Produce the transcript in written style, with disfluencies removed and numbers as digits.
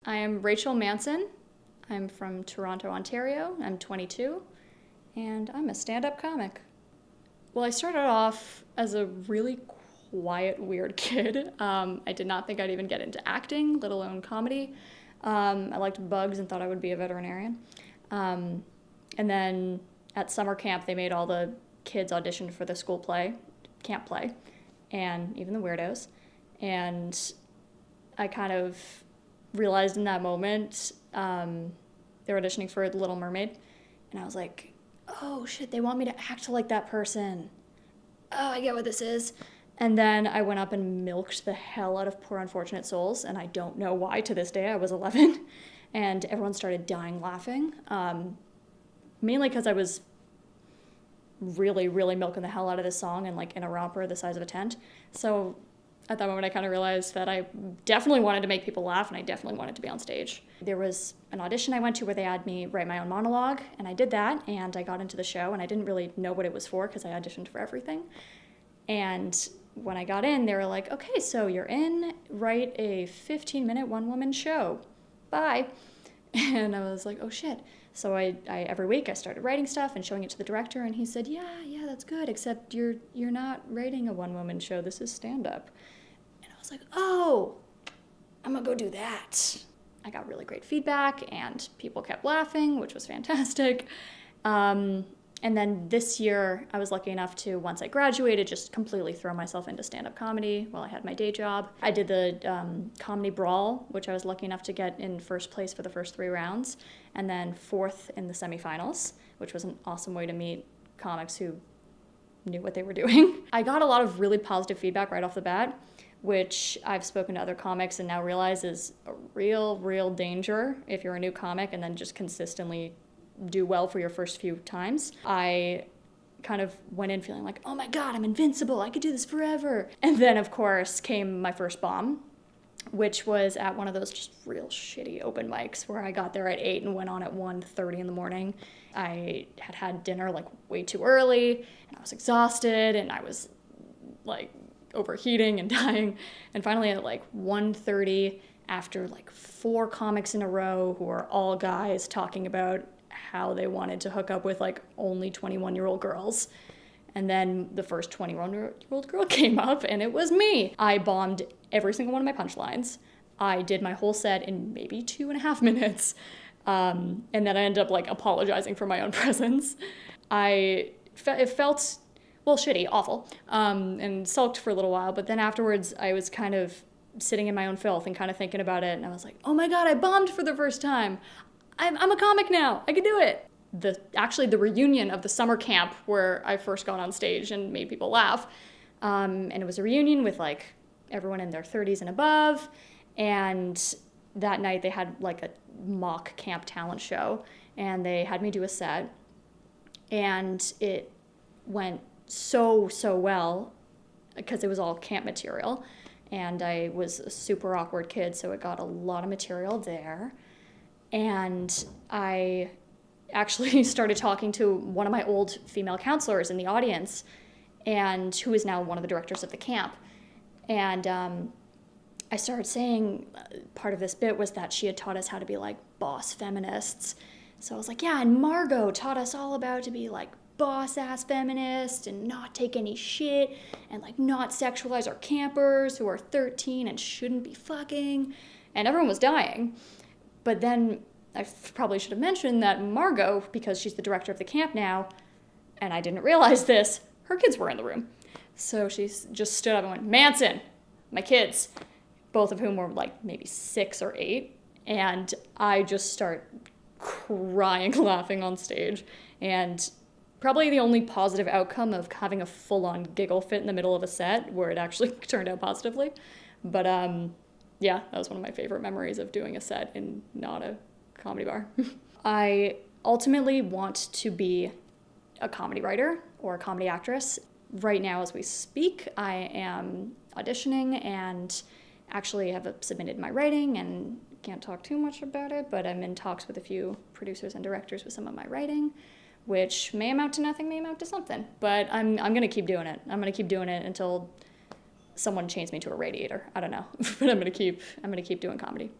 I am Rachel Manson. I'm from Toronto, Ontario. I'm 22, and I'm a stand-up comic. Well, I started off as a really quiet, weird kid. I did not think I'd even get into acting, let alone comedy. I liked bugs and thought I would be a veterinarian. And then at summer camp, they made all the kids audition for the school play, camp play, and even the weirdos. And I kind of realized in that moment, they were auditioning for The Little Mermaid, and I was like, oh shit, they want me to act like that person. Oh, I get what this is. And then I went up and milked the hell out of Poor Unfortunate Souls, and I don't know why to this day. I was 11, and everyone started dying laughing, mainly because I was really, really milking the hell out of this song and like in a romper the size of a tent. So at that moment, I kind of realized that I definitely wanted to make people laugh, and I definitely wanted to be on stage. There was an audition I went to where they had me write my own monologue, and I did that, and I got into the show, and I didn't really know what it was for because I auditioned for everything. And when I got in, they were like, okay, so you're in, write a 15-minute one-woman show. Bye. And I was like, oh shit. So I every week I started writing stuff and showing it to the director, and he said, yeah, that's good, except you're not writing a one-woman show, this is stand-up. And I was like, oh, I'm gonna go do that. I got really great feedback, and people kept laughing, which was fantastic. And then this year, I was lucky enough to, once I graduated, just completely throw myself into stand-up comedy while I had my day job. I did the Comedy Brawl, which I was lucky enough to get in first place for the first 3 rounds, and then 4th in the semifinals, which was an awesome way to meet comics who knew what they were doing. I got a lot of really positive feedback right off the bat, which I've spoken to other comics and now realize is a real danger if you're a new comic and then just consistently do well for your first few times. I kind of went in feeling like, oh my God, I'm invincible, I could do this forever. And then of course came my first bomb, which was at one of those just real shitty open mics where I got there at 8 and went on at 1:30 in the morning. I had dinner like way too early, and I was exhausted, and I was like overheating and dying. And finally at like 1:30, after like 4 comics in a row who are all guys talking about how they wanted to hook up with like only 21-year-old girls. And then the first 21-year-old girl came up, and it was me. I bombed every single one of my punchlines. I did my whole set in maybe 2.5 minutes. And then I ended up like apologizing for my own presence. It felt, well, shitty, awful, and sulked for a little while. But then afterwards, I was kind of sitting in my own filth and kind of thinking about it. And I was like, oh my God, I bombed for the first time. I'm a comic now, I can do it. Actually the reunion of the summer camp where I first got on stage and made people laugh. And it was a reunion with like everyone in their 30s and above. And that night they had like a mock camp talent show, and they had me do a set, and it went so well because it was all camp material. And I was a super awkward kid, so it got a lot of material there. And I actually started talking to one of my old female counselors in the audience, and who is now one of the directors of the camp. And I started saying part of this bit was that she had taught us how to be like boss feminists. So I was like, yeah, and Margot taught us all about to be like boss-ass feminists and not take any shit and like not sexualize our campers who are 13 and shouldn't be fucking. And everyone was dying. But then I probably should have mentioned that Margot, because she's the director of the camp now, and I didn't realize this, her kids were in the room. So she just stood up and went, Manson, my kids, both of whom were like maybe 6 or 8. And I just start crying, laughing on stage. And probably the only positive outcome of having a full-on giggle fit in the middle of a set where it actually turned out positively. But yeah, that was one of my favorite memories of doing a set in not a comedy bar. I ultimately want to be a comedy writer or a comedy actress. Right now, as we speak, I am auditioning and actually have submitted my writing, and can't talk too much about it, but I'm in talks with a few producers and directors with some of my writing, which may amount to nothing, may amount to something. But I'm gonna keep doing it. I'm gonna keep doing it until someone chains me to a radiator. I don't know, but I'm gonna keep doing comedy.